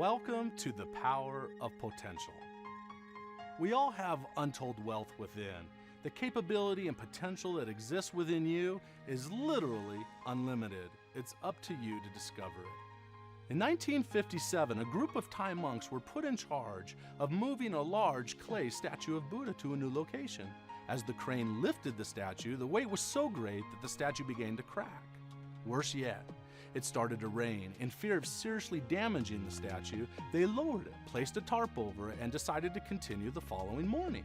Welcome to the power of potential. We all have untold wealth within. The capability and potential that exists within you is literally unlimited. It's up to you to discover it. In 1957, a group of Thai monks were put in charge of moving a large clay statue of Buddha to a new location. As the crane lifted the statue, the weight was so great that the statue began to crack. Worse yet, it started to rain. In fear of seriously damaging the statue, they lowered it, placed a tarp over it, and decided to continue the following morning.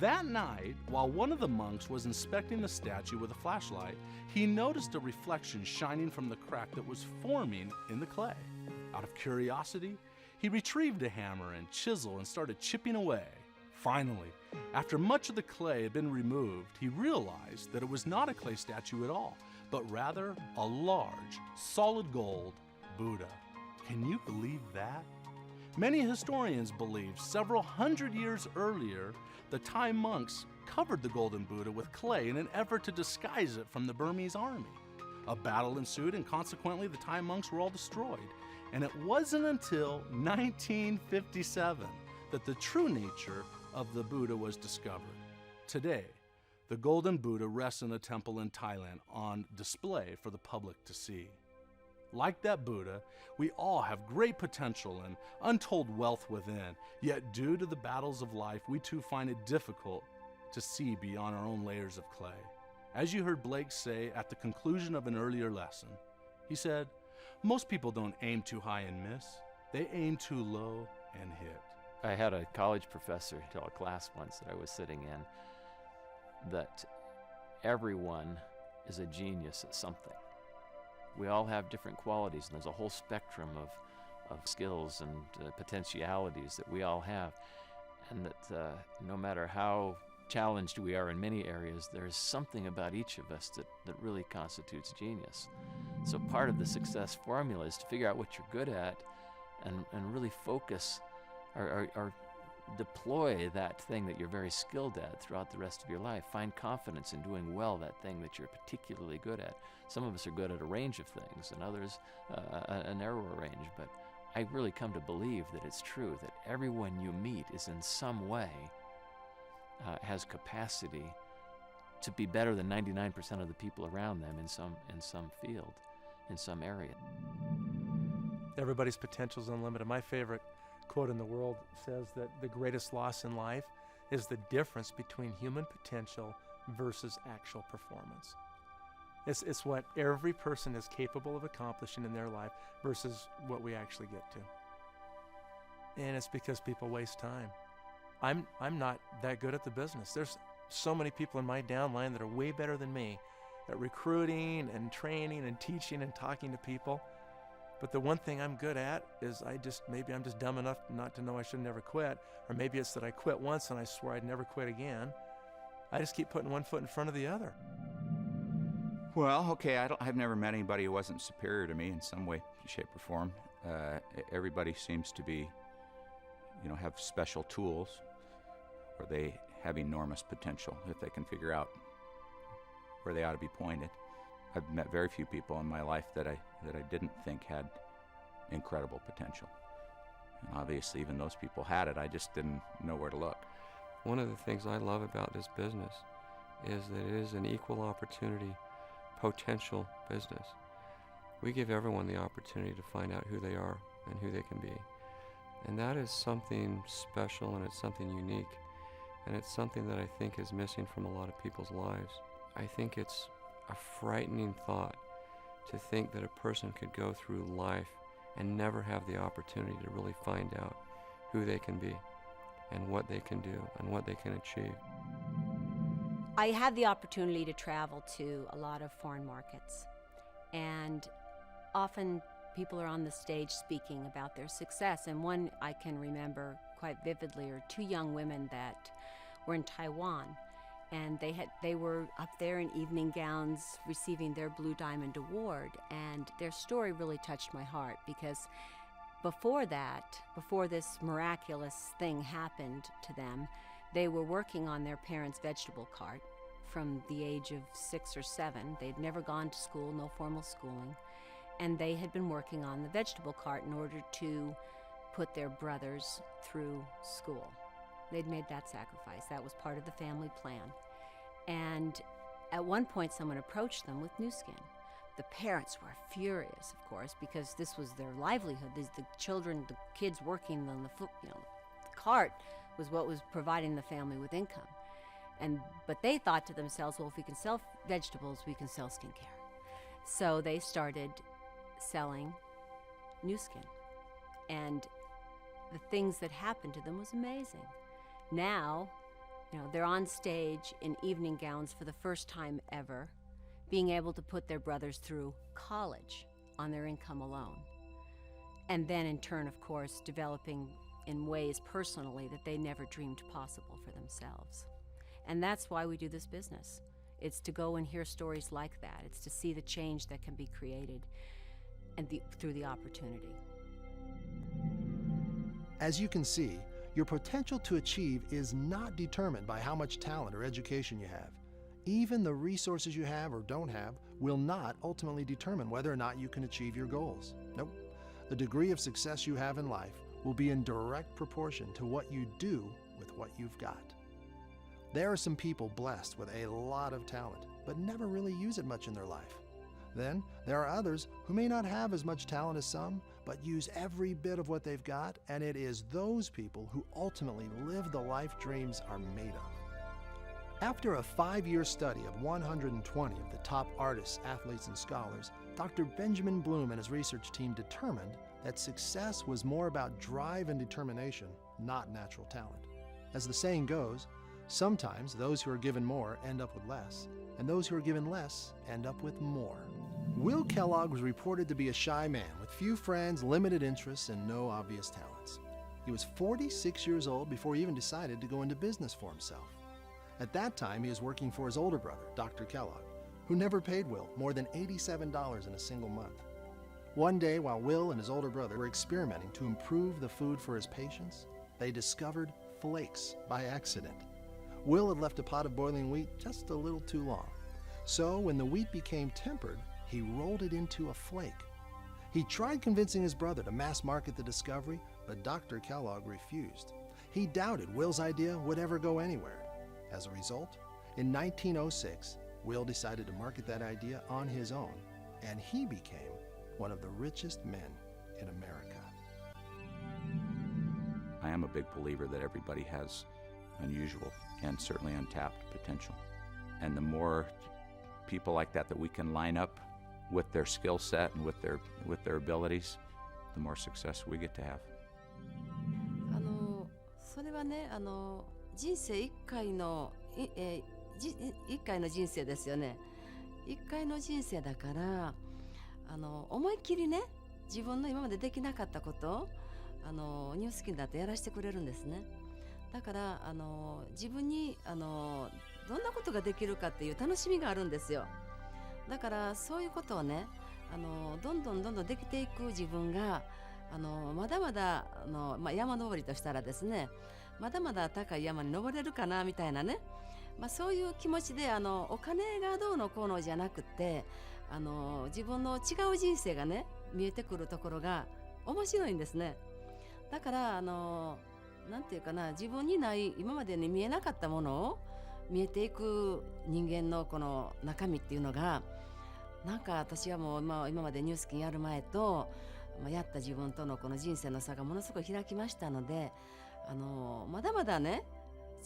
That night, while one of the monks was inspecting the statue with a flashlight, he noticed a reflection shining from the crack that was forming in the clay. Out of curiosity, he retrieved a hammer and chisel and started chipping away. Finally, after much of the clay had been removed, he realized that it was not a clay statue at all, but rather a large, solid gold Buddha. Can you believe that? Many historians believe several hundred years earlier, the Thai monks covered the golden Buddha with clay in an effort to disguise it from the Burmese army. A battle ensued, and consequently the Thai monks were all destroyed. And it wasn't until 1957 that the true nature of the Buddha was discovered. Today, the golden Buddha rests in a temple in Thailand on display for the public to see. Like that Buddha, we all have great potential and untold wealth within, yet due to the battles of life, we too find it difficult to see beyond our own layers of clay. As you heard Blake say at the conclusion of an earlier lesson, he said, most people don't aim too high and miss, they aim too low and hit. I had a college professor tell a class once that I was sitting in that everyone is a genius at something. We all have different qualities, and there's a whole spectrum of skills and potentialities that we all have, and that no matter how challenged we are in many areas, there is something about each of us that really constitutes genius. So part of the success formula is to figure out what you're good at and really focus or deploy that thing that you're very skilled at throughout the rest of your life. Find confidence in doing well that thing that you're particularly good at. Some of us are good at a range of things, and others a narrower range, but I really come to believe that it's true that everyone you meet is in some way has capacity to be better than 99% of the people around them in some field, in some area. Everybody's potential is unlimited. My favorite quote in the world says that the greatest loss in life is the difference between human potential versus actual performance. It's what every person is capable of accomplishing in their life versus what we actually get to. And it's because people waste time. I'm not that good at the business. There's so many people in my downline that are way better than me at recruiting and training and teaching and talking to people. But the one thing I'm good at is maybe I'm just dumb enough not to know I should never quit, or maybe it's that I quit once and I swore I'd never quit again. I just keep putting one foot in front of the other. Well, okay, I've never met anybody who wasn't superior to me in some way, shape, or form. Everybody seems to be, have special tools, or they have enormous potential if they can figure out where they ought to be pointed. I've met very few people in my life that I didn't think had incredible potential. And obviously, even those people had it. I just didn't know where to look. One of the things I love about this business is that it is an equal opportunity, potential business. We give everyone the opportunity to find out who they are and who they can be. And that is something special, and it's something unique. And it's something that I think is missing from a lot of people's lives. I think it's a frightening thought to think that a person could go through life and never have the opportunity to really find out who they can be and what they can do and what they can achieve. I had the opportunity to travel to a lot of foreign markets, and often people are on the stage speaking about their success, and one I can remember quite vividly are two young women that were in Taiwan. And they were up there in evening gowns receiving their Blue Diamond Award. And their story really touched my heart, because before this miraculous thing happened to them, they were working on their parents' vegetable cart from the age of 6 or 7. They'd never gone to school, no formal schooling. And they had been working on the vegetable cart in order to put their brothers through school. They'd made that sacrifice. That was part of the family plan. And at one point, someone approached them with Nu Skin. The parents were furious, of course, because this was their livelihood. The kids working on the cart was what was providing the family with income. But they thought to themselves, well, if we can sell vegetables, we can sell skincare. So they started selling Nu Skin. And the things that happened to them was amazing. Now, they're on stage in evening gowns for the first time ever, being able to put their brothers through college on their income alone. And then in turn, of course, developing in ways personally that they never dreamed possible for themselves. And that's why we do this business. It's to go and hear stories like that. It's to see the change that can be created through the opportunity. As you can see, your potential to achieve is not determined by how much talent or education you have. Even the resources you have or don't have will not ultimately determine whether or not you can achieve your goals. Nope. The degree of success you have in life will be in direct proportion to what you do with what you've got. There are some people blessed with a lot of talent, but never really use it much in their life. Then there are others who may not have as much talent as some, but use every bit of what they've got, and it is those people who ultimately live the life dreams are made of. After a 5-year study of 120 of the top artists, athletes, and scholars, Dr. Benjamin Bloom and his research team determined that success was more about drive and determination, not natural talent. As the saying goes, sometimes those who are given more end up with less, and those who are given less end up with more. Will Kellogg was reported to be a shy man with few friends, limited interests, and no obvious talents. He was 46 years old before he even decided to go into business for himself. At that time, he was working for his older brother, Dr. Kellogg, who never paid Will more than $87 in a single month. One day, while Will and his older brother were experimenting to improve the food for his patients, they discovered flakes by accident. Will had left a pot of boiling wheat just a little too long. So when the wheat became tempered, he rolled it into a flake. He tried convincing his brother to mass market the discovery, but Dr. Kellogg refused. He doubted Will's idea would ever go anywhere. As a result, in 1906, Will decided to market that idea on his own, and he became one of the richest men in America. I am a big believer that everybody has unusual and certainly untapped potential. And the more people like that we can line up with their skill set and with their abilities, the more success we get to have. それはね、人生一回の人生ですよね。一回の人生だから、思いっきりね、自分の今までできなかったことをニュースキンだとやらせてくれるんですね。だから自分にどんなことができるかっていう楽しみがあるんですよ。だからそういうことをね、どんどんできていく自分がまだまだ山登りとしたらですね、まだまだ高い山に登れるかなみたいなね、そういう気持ちでお金がどうのこうのじゃなくて自分の違う人生がね見えてくるところが面白いんですね。だからなんていうかな、自分にない今までに見えなかったものを見えていく人間のこの中身っていうのが、なんか私はもう今までニュースキンやる前とやった自分とのこの人生の差がものすごい開きましたので、まだまだね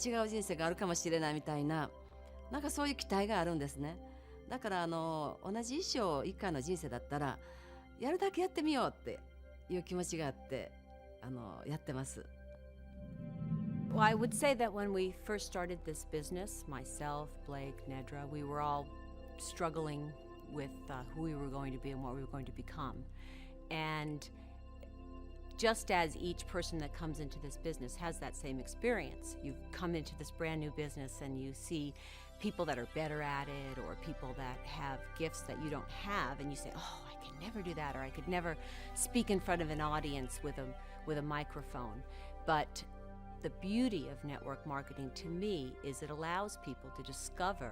違う人生があるかもしれないみたいな、なんかそういう期待があるんですね。だから同じ一生一回の人生だったらやるだけやってみようっていう気持ちがあってやってます。Well, I would say that when we first started this business, myself, Blake, Nedra, we were all struggling with who we were going to be and what we were going to become. And just as each person that comes into this business has that same experience, you come into this brand new business and you see people that are better at it or people that have gifts that you don't have, and you say, oh, I could never do that, or I could never speak in front of an audience with a microphone. But the beauty of network marketing to me is it allows people to discover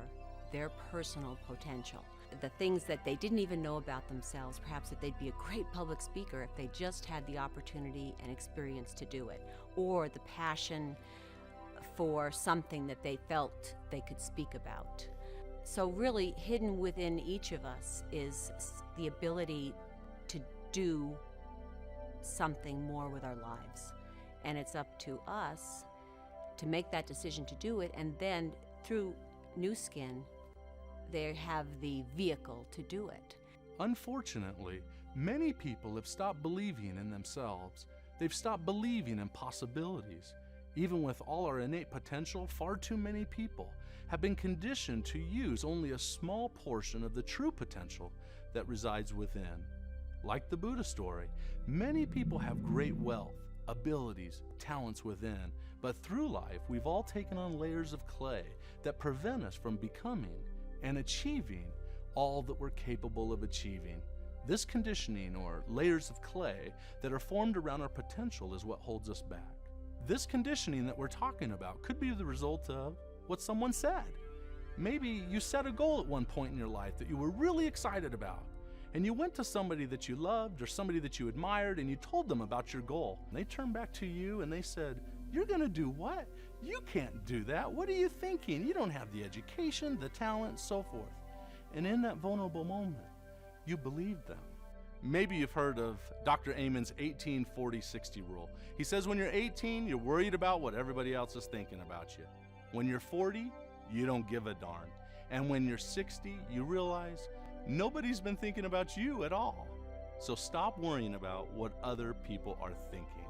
their personal potential. the things that they didn't even know about themselves, perhaps that they'd be a great public speaker if they just had the opportunity and experience to do it, or the passion for something that they felt they could speak about. So really hidden within each of us is the ability to do something more with our lives. And it's up to us to make that decision to do it, and then through New Skin, they have the vehicle to do it. Unfortunately, many people have stopped believing in themselves. They've stopped believing in possibilities. Even with all our innate potential, far too many people have been conditioned to use only a small portion of the true potential that resides within. Like the Buddha story, many people have great wealth, abilities, talents within, but through life we've all taken on layers of clay that prevent us from becoming and achieving all that we're capable of achieving. This conditioning, or layers of clay that are formed around our potential, is what holds us back. This conditioning that we're talking about could be the result of what someone said. Maybe you set a goal at one point in your life that you were really excited about, and you went to somebody that you loved or somebody that you admired and you told them about your goal. And they turned back to you and they said, "You're gonna do what? You can't do that. What are you thinking? You don't have the education, the talent, so forth." And in that vulnerable moment, you believed them. Maybe you've heard of Dr. Amen's 18-40-60 rule. He says when you're 18, you're worried about what everybody else is thinking about you. When you're 40, you don't give a darn. And when you're 60, you realize nobody's been thinking about you at all. So stop worrying about what other people are thinking.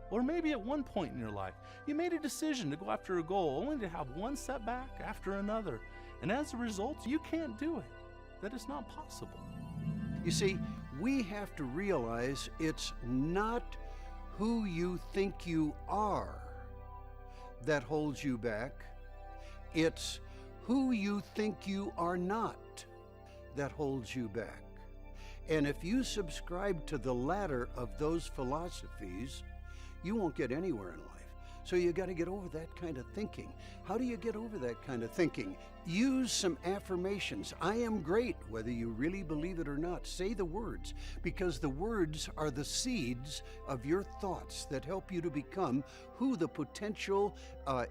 Or maybe at one point in your life, you made a decision to go after a goal only to have one setback after another. And as a result, you can't do it, that it's not possible. You see, we have to realize it's not who you think you are that holds you back. It's who you think you are not that holds you back. And if you subscribe to the latter of those philosophies, you won't get anywhere in life. So you got to get over that kind of thinking. How do you get over that kind of thinking? Use some affirmations. I am great, whether you really believe it or not. Say the words, because the words are the seeds of your thoughts that help you to become who the potential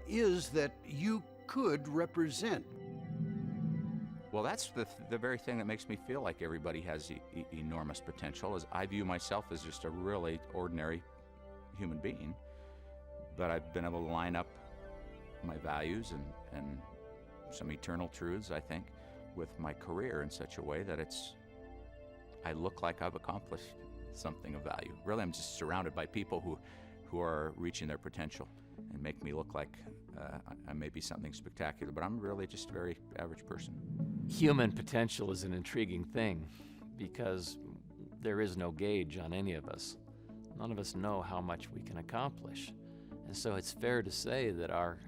is that you could represent. Well, that's the very thing that makes me feel like everybody has enormous potential. Is I view myself as just a really ordinary human being, but I've been able to line up my values and some eternal truths, I think, with my career in such a way that I look like I've accomplished something of value. Really, I'm just surrounded by people who are reaching their potential and make me look like I may be something spectacular, but I'm really just a very average person. Human potential is an intriguing thing because there is no gauge on any of us. None of us know how much we can accomplish. And so it's fair to say that our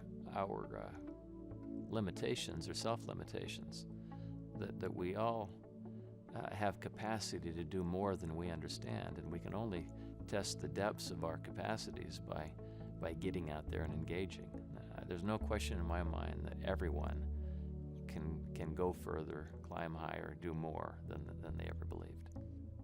limitations are self-limitations, that we all have capacity to do more than we understand, and we can only test the depths of our capacities by getting out there and engaging. There's no question in my mind that everyone can go further, climb higher, do more than they ever believed.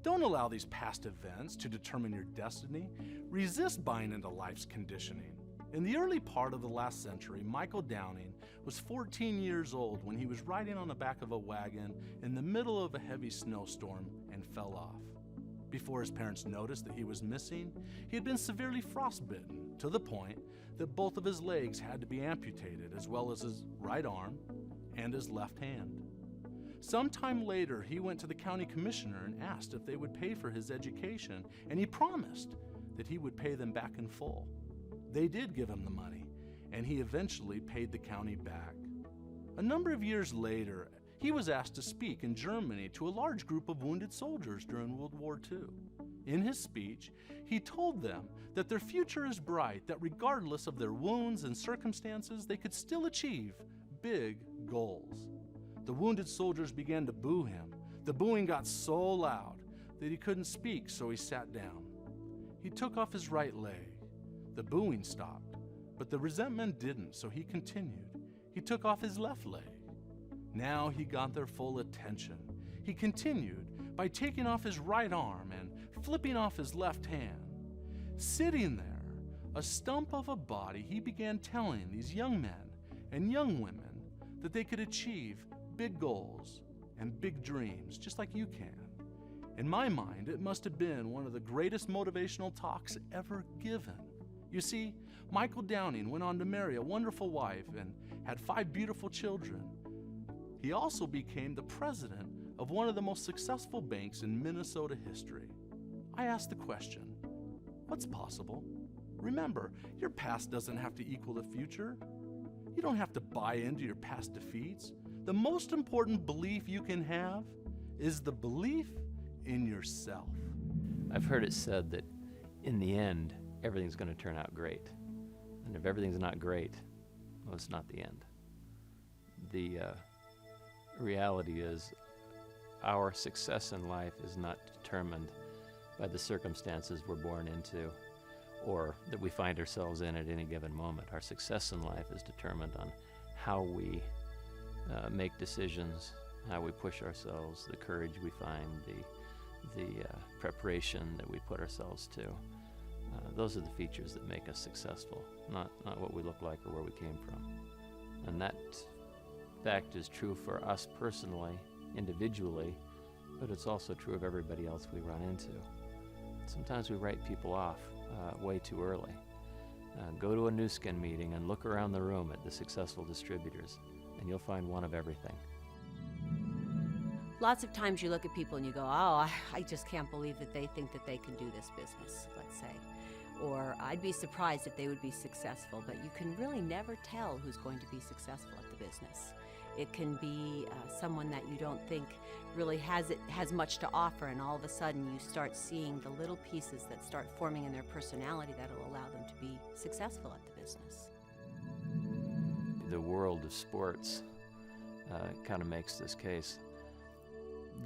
Don't allow these past events to determine your destiny. Resist buying into life's conditioning. In the early part of the last century, Michael Downing was 14 years old when he was riding on the back of a wagon in the middle of a heavy snowstorm and fell off. Before his parents noticed that he was missing, he had been severely frostbitten to the point that both of his legs had to be amputated, as well as his right arm and his left hand. Sometime later, he went to the county commissioner and asked if they would pay for his education, and he promised that he would pay them back in full. They did give him the money, and he eventually paid the county back. A number of years later, he was asked to speak in Germany to a large group of wounded soldiers during World War II. In his speech, he told them that their future is bright, that regardless of their wounds and circumstances, they could still achieve big goals. The wounded soldiers began to boo him. The booing got so loud that he couldn't speak, so he sat down. He took off his right leg. The booing stopped, but the resentment didn't, so he continued. He took off his left leg. Now he got their full attention. He continued by taking off his right arm and flipping off his left hand. Sitting there, a stump of a body, he began telling these young men and young women that they could achieve big goals and big dreams, just like you can. In my mind, it must have been one of the greatest motivational talks ever given. You see, Michael Downing went on to marry a wonderful wife and had 5 beautiful children. He also became the president of one of the most successful banks in Minnesota history. I asked the question, what's possible? Remember, your past doesn't have to equal the future. You don't have to buy into your past defeats. The most important belief you can have is the belief in yourself. I've heard it said that in the end, everything's going to turn out great. And if everything's not great, well, it's not the end. The reality is our success in life is not determined by the circumstances we're born into or that we find ourselves in at any given moment. Our success in life is determined on how we make decisions, how we push ourselves, the courage we find, the preparation that we put ourselves to. Those are the features that make us successful, not what we look like or where we came from. And that fact is true for us personally, individually, but it's also true of everybody else we run into. Sometimes we write people off way too early. Go to a new skin meeting and look around the room at the successful distributors, and you'll find one of everything. Lots of times you look at people and you go, oh, I just can't believe that they think that they can do this business, let's say. Or I'd be surprised if they would be successful, but you can really never tell who's going to be successful at the business. It can be someone that you don't think really has much to offer, and all of a sudden you start seeing the little pieces that start forming in their personality that will allow them to be successful at the business. The world of sports kind of makes this case.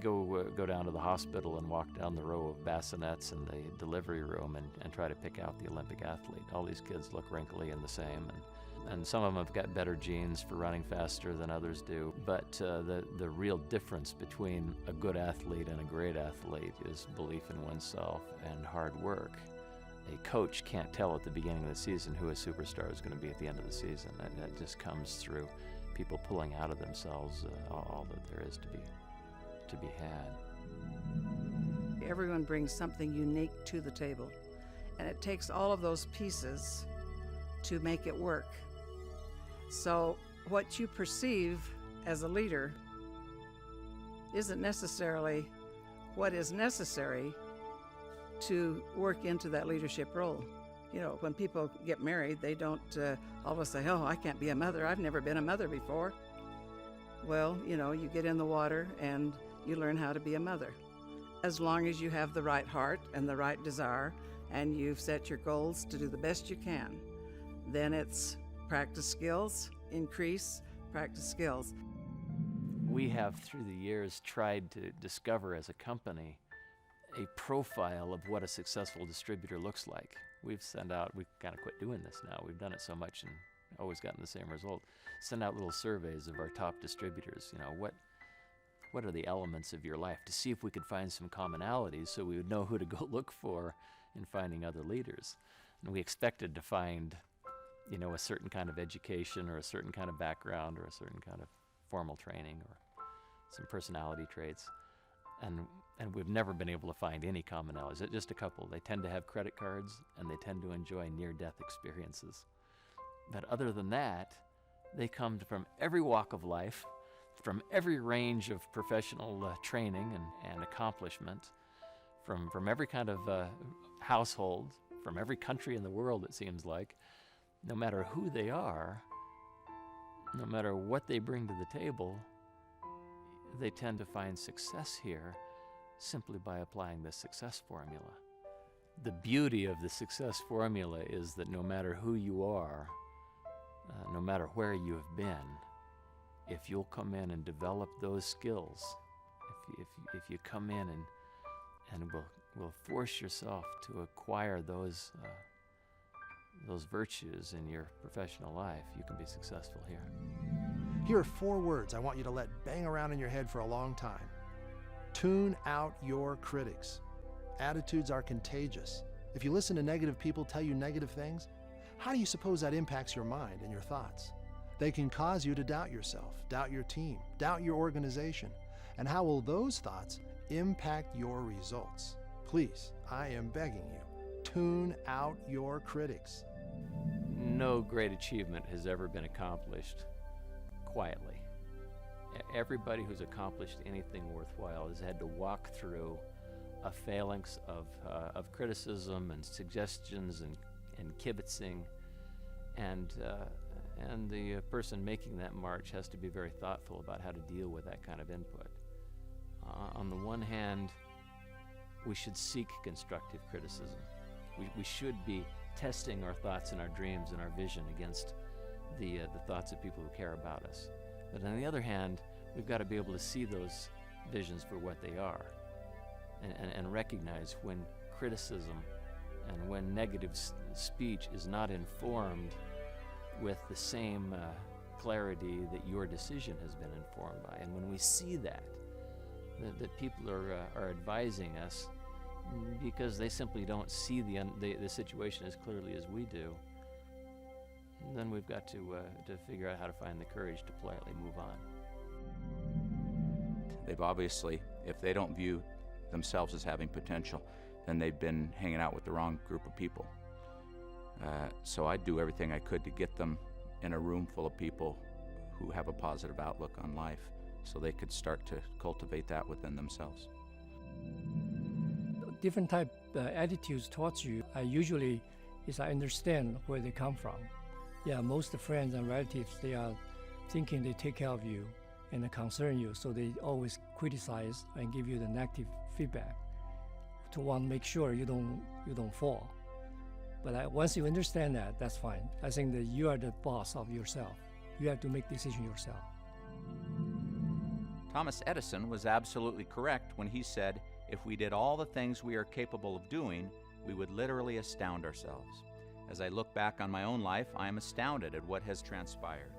Go down to the hospital and walk down the row of bassinets in the delivery room and try to pick out the Olympic athlete. All these kids look wrinkly and the same, and some of them have got better genes for running faster than others do. But the real difference between a good athlete and a great athlete is belief in oneself and hard work. A coach can't tell at the beginning of the season who a superstar is going to be at the end of the season. That just comes through people pulling out of themselves all that there is to be had. Everyone brings something unique to the table, and it takes all of those pieces to make it work. So what you perceive as a leader isn't necessarily what is necessary to work into that leadership role. You know, when people get married, they don't always say, oh, I can't be a mother. I've never been a mother before. Well, you know, you get in the water and you learn how to be a mother. As long as you have the right heart and the right desire and you've set your goals to do the best you can, then it's practice skills, increase, practice skills. We have through the years tried to discover as a company a profile of what a successful distributor looks like. We've kind of quit doing this now. We've done it so much and always gotten the same result. Send out little surveys of our top distributors. You know, what are the elements of your life, to see if we could find some commonalities so we would know who to go look for in finding other leaders. And we expected to find, you know, a certain kind of education or a certain kind of background or a certain kind of formal training or some personality traits. And we've never been able to find any commonalities, just a couple. They tend to have credit cards and they tend to enjoy near-death experiences. But other than that, they come from every walk of life, from every range of professional training and accomplishment, from every kind of household, from every country in the world, it seems like. No matter who they are, no matter what they bring to the table, they tend to find success here simply by applying the success formula. The beauty of the success formula is that no matter who you are, no matter where you have been, if you'll come in and develop those skills, if you come in and will force yourself to acquire those virtues in your professional life, you can be successful here. Here are 4 words I want you to let bang around in your head for a long time. Tune out your critics. Attitudes are contagious. If you listen to negative people tell you negative things, how do you suppose that impacts your mind and your thoughts? They can cause you to doubt yourself, doubt your team, doubt your organization. And how will those thoughts impact your results? Please, I am begging you, tune out your critics. No great achievement has ever been accomplished quietly. Everybody who's accomplished anything worthwhile has had to walk through a phalanx of criticism and suggestions and kibitzing, and the person making that march has to be very thoughtful about how to deal with that kind of input. On the one hand, we should seek constructive criticism. We should be testing our thoughts and our dreams and our vision against the thoughts of people who care about us. But on the other hand, we've got to be able to see those visions for what they are, and recognize when criticism and when negative speech is not informed with the same clarity that your decision has been informed by. And when we see that people are advising us because they simply don't see the situation as clearly as we do, then we've got to figure out how to find the courage to politely move on. They've obviously, if they don't view themselves as having potential, then they've been hanging out with the wrong group of people. So I'd do everything I could to get them in a room full of people who have a positive outlook on life, so they could start to cultivate that within themselves. Different type attitudes towards you, I understand where they come from. Yeah, most friends and relatives, they are thinking they take care of you and they concern you, so they always criticize and give you the negative feedback to want to make sure you don't fall. But once you understand that, that's fine. I think that you are the boss of yourself. You have to make decisions yourself. Thomas Edison was absolutely correct when he said, if we did all the things we are capable of doing, we would literally astound ourselves. As I look back on my own life, I am astounded at what has transpired.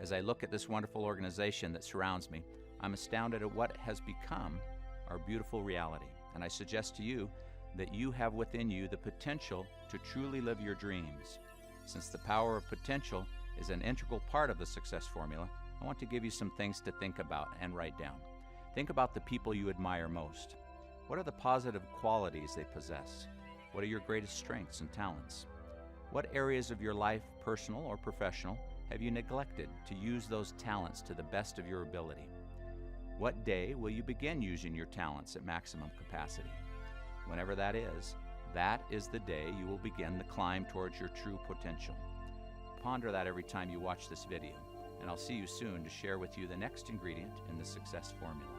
As I look at this wonderful organization that surrounds me, I'm astounded at what has become our beautiful reality. And I suggest to you that you have within you the potential to truly live your dreams. Since the power of potential is an integral part of the success formula, I want to give you some things to think about and write down. Think about the people you admire most. What are the positive qualities they possess? What are your greatest strengths and talents? What areas of your life, personal or professional, have you neglected to use those talents to the best of your ability? What day will you begin using your talents at maximum capacity? Whenever that is the day you will begin the climb towards your true potential. Ponder that every time you watch this video, and I'll see you soon to share with you the next ingredient in the success formula.